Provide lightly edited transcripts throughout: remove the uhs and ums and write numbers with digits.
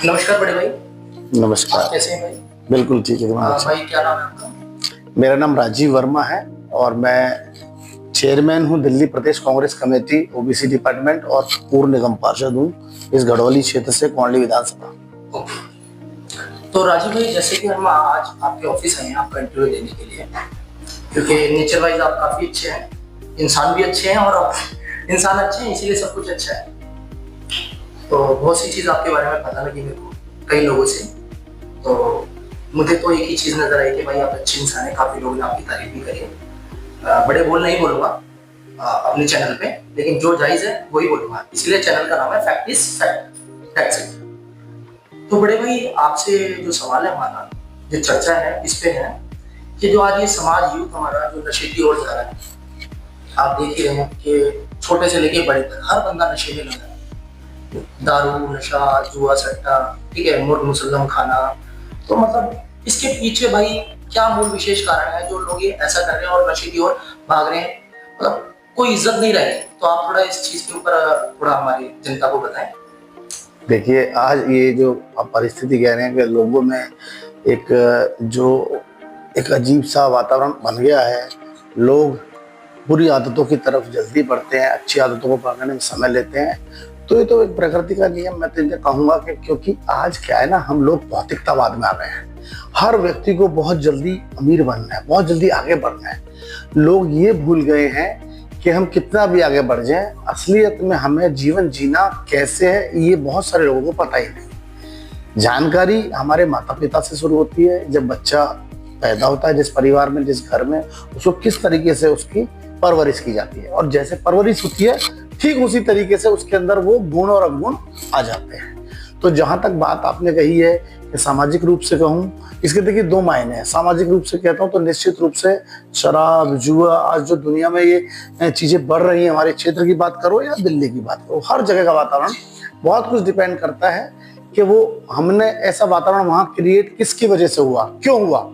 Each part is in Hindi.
नमस्कार बड़े भाई। नमस्कार। कैसे हैं भाई? बिल्कुल ठीक है। भाई क्या नाम है आपका? मेरा नाम राजीव वर्मा है और मैं चेयरमैन हूं दिल्ली प्रदेश कांग्रेस कमेटी ओबीसी डिपार्टमेंट और पूर्व निगम पार्षद हूं इस गढ़वाली क्षेत्र से कोंडली विधानसभा। ओके। तो राजीव भाई, जैसे कि हम आज आपके ऑफिस आए हैं आपका इंटरव्यू देने के लिए, क्योंकि नेचर वाइज आप काफी अच्छे हैं, इंसान भी अच्छे हैं और इंसान अच्छे हैं इसीलिए सब कुछ अच्छा है। तो बहुत सी चीज आपके बारे में पता लगी मेरे को कई लोगों से। तो मुझे तो एक ही चीज नजर आई कि भाई आप अच्छे इंसान हैं, काफी लोगों ने आपकी तारीफ भी करी है। बड़े बोल नहीं बोलूंगा अपने चैनल पे, लेकिन जो जायज है वही बोलूंगा, इसलिए चैनल का नाम है fact is fact. That's it. तो बड़े भाई, आपसे जो सवाल है हमारा, जो चर्चा है इस पे है कि जो आज ये समाज यूथ हमारा जो नशे की ओर जा रहा है, आप देख ही रहे हैं कि छोटे से लेके बड़े तक हर बंदा नशे में लगा है। दारू, नशा, जुआ, सट्टा, ठीक है, मुर्ग मुसल्लम खाना। तो मतलब इसके पीछे भाई क्या मूल विशेष कारण है जो लोग ये ऐसा कर रहे हैं और नशे की ओर भाग रहे हैं? मतलब कोई इज्जत नहीं रही। तो आप थोड़ा इस चीज के ऊपर थोड़ा हमारी जनता को बताएं। देखिए, आज ये जो आप परिस्थिति कह रहे हैं कि लोगों में एक अजीब सा वातावरण बन गया है। लोग बुरी आदतों की तरफ जल्दी बढ़ते हैं, अच्छी आदतों को पकड़ने में समय लेते हैं। तो ये तो एक प्रकृति का नियम मैं तो ये कहूँगा कि क्योंकि आज क्या है ना, हम लोग भौतिकतावाद में आ गए हैं। हर व्यक्ति को बहुत जल्दी अमीर बनना है, बहुत जल्दी आगे बढ़ना है। लोग ये भूल गए हैं कि हम कितना भी आगे बढ़ जाएं, असलियत में हमें जीवन जीना कैसे है ये बहुत सारे लोगों को पता ही नहीं। जानकारी हमारे माता पिता से शुरू होती है। जब बच्चा पैदा होता है, जिस परिवार में, जिस घर में, उसको किस तरीके से उसकी परवरिश की जाती है, और जैसे परवरिश होती है ठीक उसी तरीके से उसके अंदर वो गुण और अवगुण आ जाते हैं। तो जहां तक बात आपने कही है कि सामाजिक रूप से कहूँ, इसके देखिए दो मायने हैं। सामाजिक रूप से कहता हूँ तो निश्चित रूप से शराब, जुआ, आज जो दुनिया में ये चीजें बढ़ रही हैं, हमारे क्षेत्र की बात करो या दिल्ली की बात करो, हर जगह का वातावरण बहुत कुछ डिपेंड करता है कि वो हमने ऐसा वातावरण वहां क्रिएट किसकी वजह से हुआ, क्यों हुआ।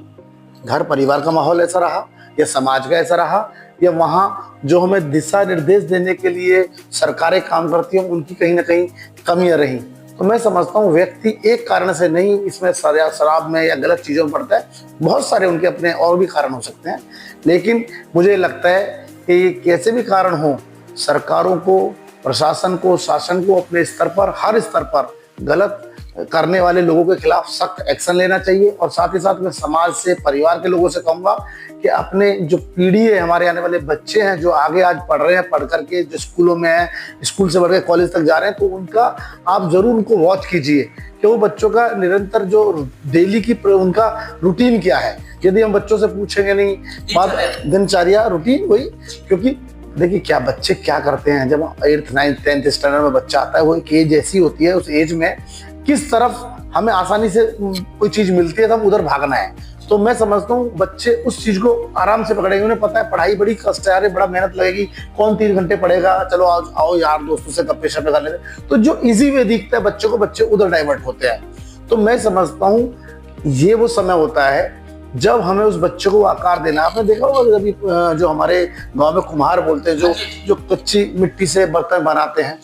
घर परिवार का माहौल ऐसा रहा, या समाज का ऐसा रहा, या वहाँ जो हमें दिशा निर्देश देने के लिए सरकारें काम करती हैं उनकी कहीं ना कहीं कमियां रही। तो मैं समझता हूँ व्यक्ति एक कारण से नहीं इसमें शराब में या गलत चीज़ों में पड़ता है, बहुत सारे उनके अपने और भी कारण हो सकते हैं। लेकिन मुझे लगता है कि ये कैसे भी कारण हो, सरकारों को, प्रशासन को, शासन को अपने स्तर पर, हर स्तर पर गलत करने वाले लोगों के खिलाफ सख्त एक्शन लेना चाहिए। और साथ ही साथ मैं समाज से, परिवार के लोगों से कहूँगा कि अपने जो पीढ़ी है, हमारे आने वाले बच्चे हैं जो आगे आज पढ़ रहे हैं, पढ़ करके जो स्कूलों में हैं, स्कूल से बढ़ के कॉलेज तक जा रहे हैं, तो उनका आप जरूर उनको वॉच कीजिए कि वो बच्चों का निरंतर जो डेली की उनका रूटीन क्या है। यदि हम बच्चों से पूछेंगे नहीं बात दिनचर्या रूटीन वही, क्योंकि देखिए क्या बच्चे क्या करते हैं, जब 8th 9th 10th स्टैंडर्ड में बच्चा आता है, वो एक एज ऐसी होती है, उस एज में किस तरफ हमें आसानी से कोई चीज मिलती है तो हम उधर भागना है। तो मैं समझता हूँ बच्चे उस चीज को आराम से पकड़ेंगे। उन्हें पता है पढ़ाई बड़ी कष्ट है, बड़ा मेहनत लगेगी, कौन 3 घंटे पढ़ेगा, चलो आओ यार दोस्तों से गप्पे शप्पे कर लेते। तो जो इजी वे दिखता है बच्चों को, बच्चे उधर डाइवर्ट होते हैं। तो मैं समझता हूँ ये वो समय होता है जब हमें उस बच्चे को आकार देना। आपने देखा होगा अभी जो हमारे गांव में कुम्हार बोलते हैं, जो कच्ची मिट्टी से बर्तन बनाते हैं,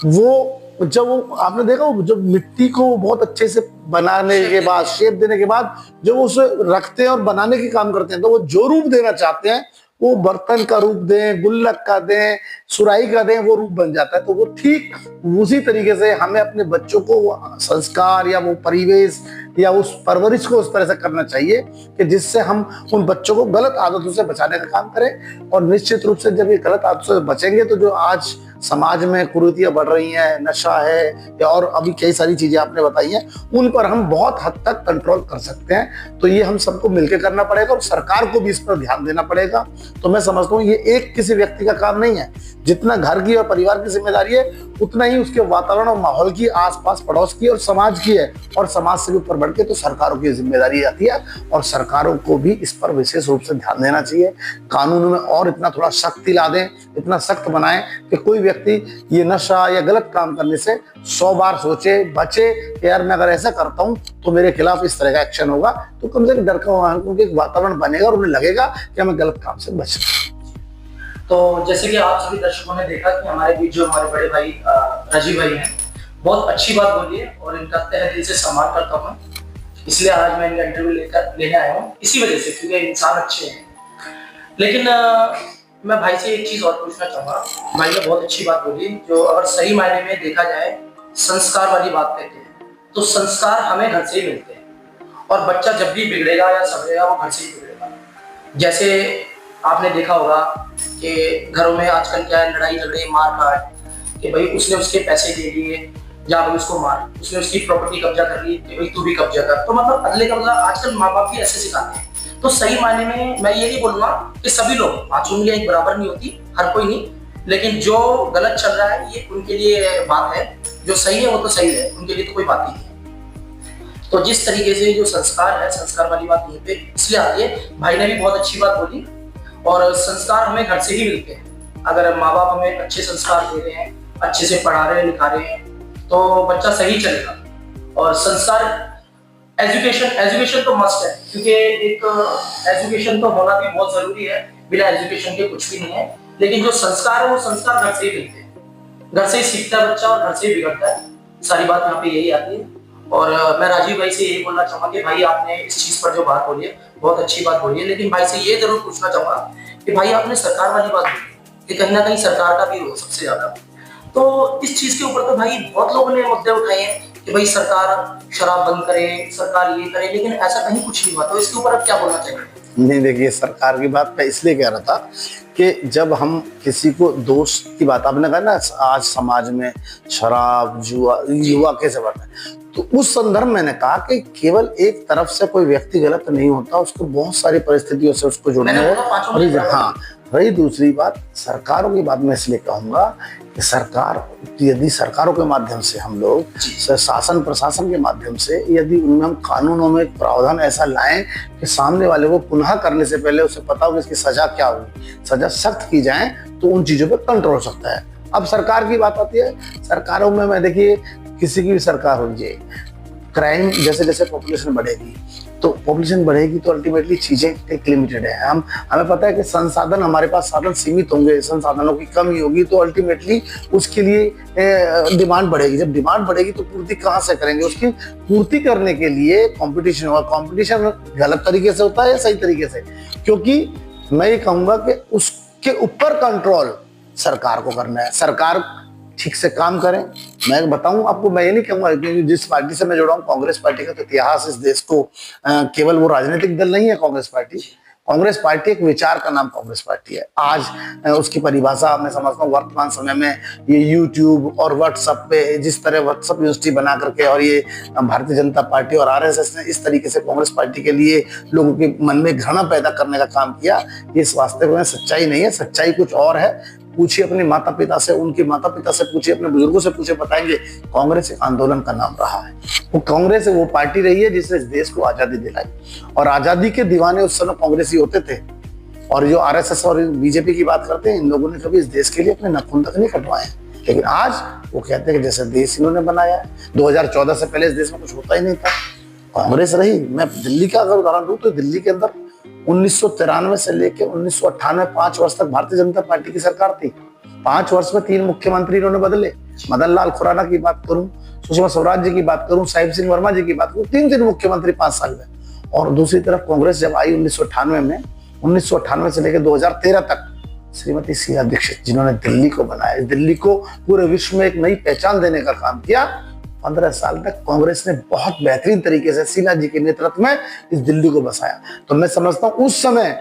वो जब वो आपने देखा जब मिट्टी को बहुत अच्छे से बनाने के बाद, शेप देने के बाद जब वो उसे रखते हैं और बनाने की काम करते हैं, तो वो जो रूप देना चाहते हैं वो बर्तन का रूप दें, गुल्लक का दें, सुराही का दें, वो रूप बन जाता है। तो वो ठीक उसी तरीके से हमें अपने बच्चों को वो संस्कार या वो परिवेश या उस परवरिश को उस तरह से करना चाहिए कि जिससे हम उन बच्चों को गलत आदतों से बचाने का काम करें। और निश्चित रूप से जब ये गलत आदतों से बचेंगे तो जो आज समाज में कुरीतियां बढ़ रही हैं, नशा है या और अभी कई सारी चीजें आपने बताई हैं, उन पर हम बहुत हद तक कंट्रोल कर सकते हैं। तो ये हम सबको मिलकर करना पड़ेगा और सरकार को भी इस पर ध्यान देना पड़ेगा। तो मैं समझता हूँ ये एक किसी व्यक्ति का काम नहीं है, जितना घर की और परिवार की जिम्मेदारी है उतना ही उसके वातावरण और माहौल की, आसपास पड़ोस की और समाज की है। और समाज से भी ऊपर बढ़ के तो सरकारों की जिम्मेदारी आती है और सरकारों को भी इस पर विशेष रूप से ध्यान देना चाहिए। कानून में और इतना थोड़ा सख्ती ला दें, इतना सख्त बनाएं कि कोई व्यक्ति ये नशा या गलत काम करने से 100 बार सोचे, बचे कि यार मैं अगर ऐसा करता हूं तो मेरे खिलाफ इस तरह का एक्शन होगा। तो कम से कम डर का उनके एक वातावरण बनेगा और उन्हें लगेगा कि हमें गलत काम से बचना। तो जैसे कि आप सभी दर्शकों ने देखा कि हमारे बीच जो हमारे बड़े भाई राजीव भाई हैं, बहुत अच्छी बात बोली है और इनका तहे दिल से सम्मान करता हूँ, इसलिए आज मैं इनका इंटरव्यू लेने आया हूँ इसी वजह से, क्योंकि इंसान अच्छे हैं। लेकिन मैं भाई से एक चीज और पूछना चाहूंगा। भाई ने बहुत अच्छी बात बोली, जो अगर सही मायने में देखा जाए संस्कार वाली बात कहते हैं, तो संस्कार हमें घर से ही मिलते हैं और बच्चा जब भी बिगड़ेगा या संभलेगा वो घर से ही बिगड़ेगा। जैसे आपने देखा होगा कि घरों में आजकल क्या है, लड़ाई झगड़े मार काट, कि भाई उसने उसके पैसे दे दिए या भाई उसको मार, उसने उसकी प्रॉपर्टी कब्जा कर ली कि भाई तू भी कब्जा कर। तो मतलब अगले का मतलब आजकल माँ बाप भी ऐसे सिखाते हैं। तो सही मायने में मैं ये नहीं बोलूंगा कि सभी लोग, पांचों उंगलियां एक बराबर नहीं होती, हर कोई नहीं, लेकिन जो गलत चल रहा है ये उनके लिए बात है, जो सही है वो तो सही है, उनके लिए तो कोई बात नहीं है। तो जिस तरीके से जो संस्कार है, संस्कार वाली बात यहीं पे इसलिए आती है। भाई ने भी बहुत अच्छी बात बोली और संस्कार हमें घर से ही मिलते हैं। अगर माँ बाप हमें अच्छे संस्कार दे रहे हैं, अच्छे से पढ़ा रहे हैं लिखा रहे हैं, तो बच्चा सही चलेगा। और संस्कार, एजुकेशन तो मस्ट है, क्योंकि एक एजुकेशन तो होना भी बहुत जरूरी है, बिना एजुकेशन के कुछ भी नहीं है। लेकिन जो संस्कार है वो संस्कार घर से ही मिलते हैं, घर से ही सीखता है बच्चा और घर से ही बिगड़ता है। सारी बात यहाँ पे यही आती है। और मैं राजीव भाई से यही बोलना चाहूंगा कि भाई आपने इस चीज पर जो बात बोली है बहुत अच्छी बात बोली है, लेकिन भाई से ये जरूर पूछना चाहूंगा कि भाई आपने सरकार वाली बात बोली कि कहीं ना कहीं सरकार का भी रोल सबसे ज्यादा, तो इस चीज के ऊपर तो भाई बहुत लोगों ने मुद्दे उठाए हैं कि भाई सरकार शराब बंद करे, सरकार ये करे, लेकिन ऐसा कहीं कुछ नहीं हुआ। तो इसके ऊपर आप क्या बोलना चाहिए? नहीं, देखिए, सरकार की बात मैं इसलिए कह रहा था कि जब हम किसी को दोष की बात, आपने कहा ना आज समाज में शराब जुआ युवा कैसे बढ़ता है, तो उस संदर्भ में मैंने कहा कि केवल एक तरफ से कोई व्यक्ति गलत नहीं होता, उसको बहुत सारी परिस्थितियों से उसको जुड़ना है। और हाँ, रही दूसरी बात, सरकारों की बात मैं इसलिए कहूंगा कि सरकार, यदि सरकारों के माध्यम से हम लोग शासन प्रशासन के माध्यम से यदि उनमें हम कानूनों में एक प्रावधान ऐसा लाएं कि सामने वाले को पुनः करने से पहले उसे पता हो कि इसकी सजा क्या होगी, सजा सख्त की जाए, तो उन चीजों पर कंट्रोल हो सकता है। अब सरकार की बात आती है, सरकारों में मैं देखिए किसी की भी सरकार हो जाए, क्राइम जैसे जैसे पॉपुलेशन बढ़ेगी तो अल्टीमेटली चीजें एक लिमिटेड है। हमें पता है कि संसाधन, हमारे पास साधन सीमित होंगे, संसाधनों की कमी होगी, तो अल्टीमेटली उसके लिए डिमांड बढ़ेगी। जब डिमांड बढ़ेगी तो पूर्ति कहाँ से करेंगे? उसकी पूर्ति करने के लिए कंपटीशन होगा। कंपटीशन गलत तरीके से होता है या सही तरीके से? क्योंकि मैं ये कहूंगा कि उसके ऊपर कंट्रोल सरकार को करना है। सरकार ठीक से काम करें। मैं बताऊं आपको, मैं ये नहीं कहूंगा, क्योंकि जिस पार्टी से मैं जुड़ा हूं, कांग्रेस पार्टी का तो इतिहास इस देश को, केवल वो राजनीतिक दल नहीं है कांग्रेस पार्टी एक विचार का नाम कांग्रेस पार्टी है। आज उसकी परिभाषा मैं समझता हूँ वर्तमान समय में ये यूट्यूब और व्हाट्सएप पे, जिस तरह व्हाट्सएप यूनिवर्सिटी बना करके और ये भारतीय जनता पार्टी और आरएसएस ने इस तरीके से कांग्रेस पार्टी के लिए लोगों के मन में घृणा पैदा करने का काम किया, ये वास्तव में सच्चाई नहीं है। सच्चाई कुछ और है। पूछिए अपने माता पिता से, उनके माता पिता से पूछिए, अपने बुजुर्गों से पूछे, बताएंगे कांग्रेस एक आंदोलन का नाम रहा है। वो कांग्रेस वो पार्टी रही है जिसने इस देश को आजादी दिलाई, और आजादी के दीवाने उस समय कांग्रेसी होते थे। और जो आरएसएस और बीजेपी की बात करते हैं, इन लोगों ने कभी इस देश के लिए अपने नाखून तक नहीं कटवाए, लेकिन आज वो कहते हैं कि जैसे देश इन्होंने बनाया है। 2014 से पहले इस देश में कुछ होता ही नहीं था, कांग्रेस रही। मैं दिल्ली का अगर उदाहरण दूं तो दिल्ली के अंदर 1993 से लेकर 1998 5 वर्ष तक भारतीय जनता पार्टी की सरकार थी। 5 वर्ष में 3 मुख्यमंत्री इन्होंने बदले। मदन लाल खुराना की बात करूं, सुषमा स्वराज जी की बात करूं, साहिब सिंह वर्मा जी की बात करूं, 3 मुख्यमंत्री 5 साल में। और दूसरी तरफ कांग्रेस जब आई 1998 में, 1998 से लेकर 2013 तक श्रीमती शीला दीक्षित, जिन्होंने दिल्ली को बनाया, दिल्ली को पूरे विश्व में एक नई पहचान देने का काम किया। 15 साल तक कांग्रेस ने बहुत बेहतरीन तरीके से शीला जी के नेतृत्व में इस दिल्ली को बसाया। तो मैं समझता हूँ उस समय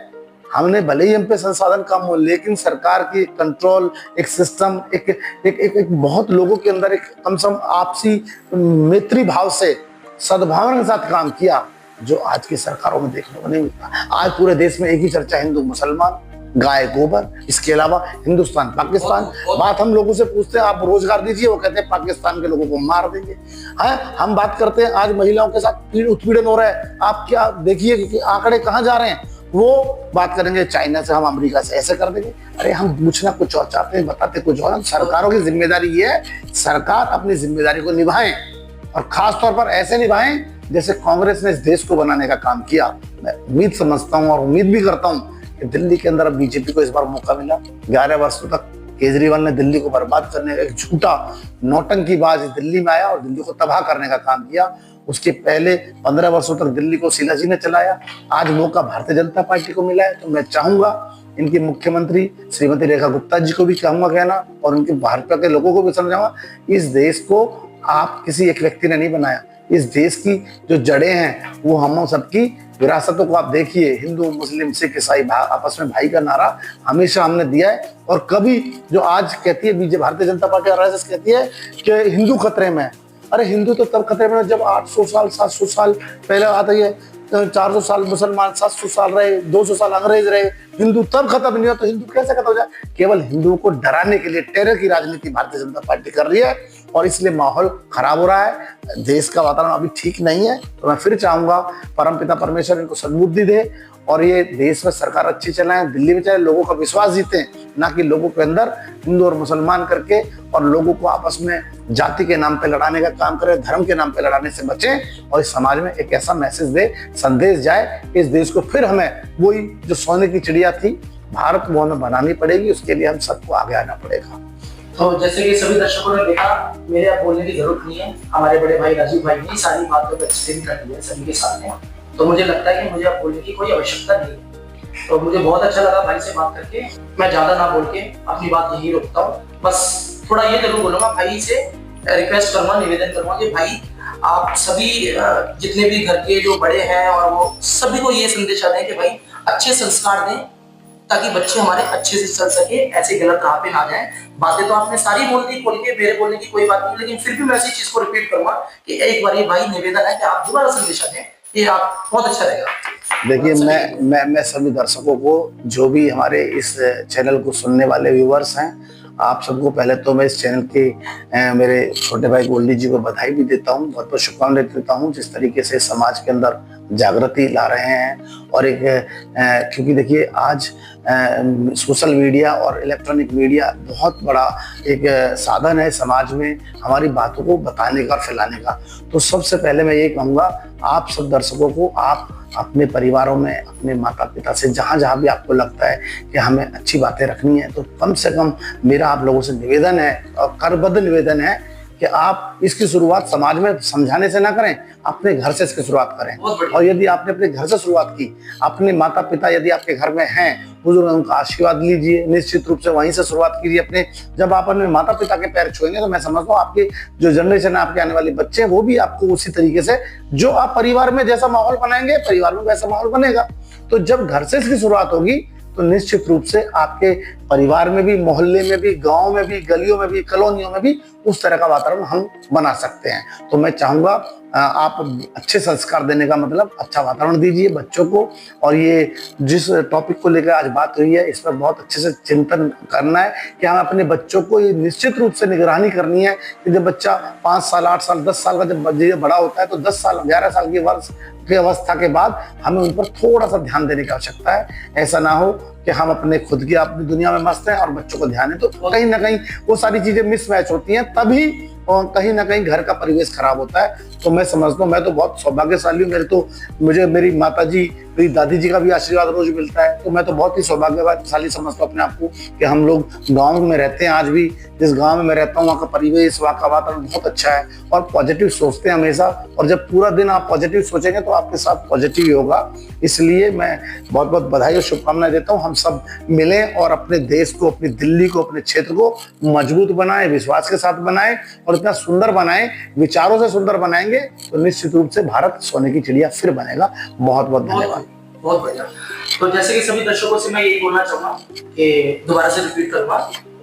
हमने भले ही हम पे संसाधन कम हो, लेकिन सरकार की कंट्रोल, एक सिस्टम, एक बहुत लोगों के अंदर एक कम से कम आपसी मैत्री भाव से, सद्भावना के साथ काम किया, जो आज की सरकारों में देखने को नहीं मिलता। आज पूरे देश में एक ही चर्चा, हिंदू मुसलमान, गाय गोबर, इसके अलावा हिंदुस्तान पाकिस्तान। बात हम लोगों से पूछते हैं आप रोजगार दीजिए, वो कहते हैं पाकिस्तान के लोगों को मार देंगे। हम बात करते हैं आज महिलाओं के साथ उत्पीड़न हो रहा है, आप क्या देखिए कि आंकड़े कहाँ जा रहे हैं। वो बात करेंगे चाइना से, हम अमेरिका से ऐसे कर देंगे। अरे हम पूछना कुछ और चाहते हैं, बताते कुछ और। सरकारों की जिम्मेदारी ये है, सरकार अपनी जिम्मेदारी को निभाएं, और खास तौर पर ऐसे निभाएं जैसे कांग्रेस ने इस देश को बनाने का काम किया। मैं उम्मीद समझता हूँ और उम्मीद भी करता हूँ कि दिल्ली के अंदर अब बीजेपी को इस बार मौका मिला। 11 वर्षों तक केजरीवाल ने दिल्ली को बर्बाद करने का एक झूठा नौटंकीबाज दिल्ली में आया और दिल्ली को तबाह करने का काम किया। उसके पहले 15 वर्षों तक दिल्ली को शीला जी ने चलाया। आज मौका भारतीय जनता पार्टी को मिला है, तो मैं चाहूंगा इनकी मुख्यमंत्री श्रीमती रेखा गुप्ता जी को भी कहूंगा कहना, और उनके भाजपा के लोगों को भी समझाऊंगा, इस देश को आप किसी एक व्यक्ति ने नहीं बनाया। इस देश की जो जड़ें हैं वो हम सबकी विरासतों को आप देखिए, हिंदू मुस्लिम सिख ईसाई आपस में भाई का नारा हमेशा हमने दिया है। और कभी जो आज कहती है BJP Bharatiya Janata party RSS कहती है कि हिंदू खतरे में है, अरे हिंदू तो तब खतरे में जब 800 साल 700 साल पहले आता है, 400 साल मुसलमान, 700 साल रहे, 200 साल अंग्रेज रहे, हिंदू तब खत्म नहीं हुआ तो हिंदू कैसे खत्म हो जाए? केवल हिंदुओं को डराने के लिए टेरर की राजनीति भारतीय जनता पार्टी कर रही है और इसलिए माहौल खराब हो रहा है। देश का वातावरण अभी ठीक नहीं है। तो मैं फिर चाहूंगा परमपिता परमेश्वर इनको सद्बुद्धि दे और ये देश में सरकार अच्छी चलाएं, दिल्ली में चाहे लोगों का विश्वास जीतें, ना कि लोगों के अंदर हिंदू और मुसलमान करके और लोगों को आपस में जाति के नाम पे लड़ाने का काम करें, धर्म के नाम पे लड़ाने से बचें और इस समाज में एक ऐसा मैसेज दे, संदेश जाए कि इस देश को फिर हमें वही जो सोने की चिड़िया थी भारत वो हमें बनानी पड़ेगी। उसके लिए हम सबको आगे आना पड़ेगा। तो जैसे कि सभी दर्शकों ने देखा, मेरे अब बोलने की जरूरत नहीं है, हमारे बड़े भाई राजीव भाई ने सारी बातों को एक्सप्लेन कर दिया सभी के सामने। तो मुझे लगता है कि मुझे अब बोलने की कोई आवश्यकता नहीं है। तो मुझे बहुत अच्छा लगा भाई से बात करके। मैं ज्यादा ना बोल के अपनी बात यही रोकता हूँ। बस थोड़ा ये जरूर बोलूंगा, भाई से रिक्वेस्ट करूंगा, निवेदन करूंगा कि भाई आप सभी जितने भी घर के जो बड़े हैं और वो सभी को ये संदेश दें कि भाई अच्छे संस्कार दें ताकि बच्चे हमारे अच्छे से चल सके, ऐसे गलत राह पे ना जाए। बातें तो आपने सारी बोल दी, खोल के मेरे बोलने की कोई बात नहीं, लेकिन फिर भी मैं इसी चीज को रिपीट करूंगा कि एक बार ये भाई निवेदन है कि आप दोबारा संदेश दें, ये आप बहुत अच्छा रहेगा। देखिए मैं सभी दर्शकों को, जो भी हमारे इस चैनल को सुनने वाले व्यूअर्स हैं, आप सबको पहले तो मैं इस चैनल के मेरे छोटे भाई गोल्डी जी को बधाई भी देता हूँ, बहुत बहुत शुभकामनाएं देता हूँ जिस तरीके से समाज के अंदर जागृति ला रहे हैं। और एक क्योंकि देखिए आज सोशल मीडिया और इलेक्ट्रॉनिक मीडिया बहुत बड़ा एक साधन है समाज में हमारी बातों को बताने का और फैलाने का। तो सबसे पहले मैं ये कहूँगा आप सब दर्शकों को, आप अपने परिवारों में अपने माता पिता से जहाँ जहाँ भी आपको लगता है कि हमें अच्छी बातें रखनी है, तो कम से कम मेरा आप लोगों से निवेदन है और करबद्ध निवेदन है कि आप इसकी शुरुआत समाज में समझाने से ना करें, अपने घर से इसकी शुरुआत करें। और यदि आपने अपने घर से शुरुआत की, अपने माता पिता यदि आपके घर में हैं बुजुर्ग, उनका आशीर्वाद लीजिए, निश्चित रूप से वहीं से शुरुआत कीजिए अपने। जब आप अपने माता पिता के पैर छुएंगे तो मैं समझता हूँ आपकी जो जनरेशन है, आपके आने वाले बच्चे हैं, वो भी आपको उसी तरीके से, जो आप परिवार में जैसा माहौल बनाएंगे परिवार में वैसा माहौल बनेगा। तो जब घर से इसकी शुरुआत होगी तो निश्चित रूप से आपके परिवार में भी, मोहल्ले में भी, गांव में भी, गलियों में भी, कॉलोनियों में भी उस तरह का वातावरण हम बना सकते हैं। तो मैं चाहूंगा आप अच्छे संस्कार देने का मतलब अच्छा वातावरण दीजिए बच्चों को। और ये जिस टॉपिक को लेकर आज बात हुई है, इस पर बहुत अच्छे से चिंतन करना है कि हम अपने बच्चों को ये निश्चित रूप से निगरानी करनी है कि जब बच्चा 5 साल 8 साल 10 साल का जब बड़ा होता है तो 10 साल 11 साल की वर्ष की अवस्था के बाद हमें उन पर थोड़ा सा ध्यान देने की आवश्यकता है। ऐसा ना हो कि हम अपने खुद की अपनी दुनिया में मस्त हैं और बच्चों को ध्यान है, तो कहीं ना कहीं वो सारी चीजें मिसमैच होती हैं, तभी और कहीं ना कहीं घर का परिवेश खराब होता है। तो मैं समझता हूँ, मैं तो बहुत सौभाग्यशाली हूँ, मुझे मेरी माता जी, मेरी दादी जी का भी आशीर्वाद रोज मिलता है। तो मैं तो बहुत ही सौभाग्यशाली समझता हूँ अपने आप को कि हम लोग गाँव में रहते हैं। आज भी जिस गाँव में मैं रहता हूँ वहाँ का परिवेश, वहाँ का वातावरण बहुत अच्छा है और पॉजिटिव सोचते हैं हमेशा। और जब पूरा दिन आप पॉजिटिव सोचेंगे तो आपके साथ पॉजिटिव ही होगा। इसलिए मैं बहुत बहुत बधाई और शुभकामनाएं देता हूँ। हम सब मिलें और अपने देश को, अपनी दिल्ली को, अपने क्षेत्र को मजबूत बनाएं, विश्वास के साथ बनाएं और इतना सुंदर बनाएं, विचारों से सुंदर बनाएंगे तो निश्चित रूप से भारत सोने की चिड़िया फिर बनेगा। बहुत बहुत धन्यवाद। बहुत बढ़िया। तो जैसे कि सभी दर्शकों से मैं यही बोलना चाहूंगा कि दोबारा से रिपीट करूंगा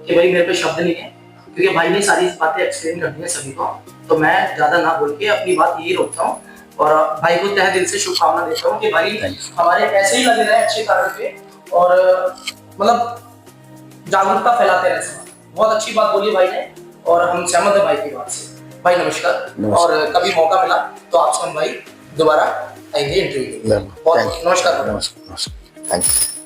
कि भाई मेरे पे शब्द नहीं है, क्योंकि भाई ने सारी बातें एक्सप्लेन कर दी है सभी को। तो मैं ज्यादा ना बोल के अपनी बात यही रोकता हूँ और भाई को तहे दिल से शुभकामना देता हूँ कि भाई हमारे ऐसे ही लगे रहे अच्छे कार्य पे और मतलब जागरूकता फैलाते रहे। बहुत अच्छी बात बोली भाई ने और हम सहमत है भाई की बात से। भाई नमस्कार। और कभी मौका मिला तो आपसे हम भाई दोबारा आएंगे इंटरव्यू। बहुत नमस्कार। Thank you.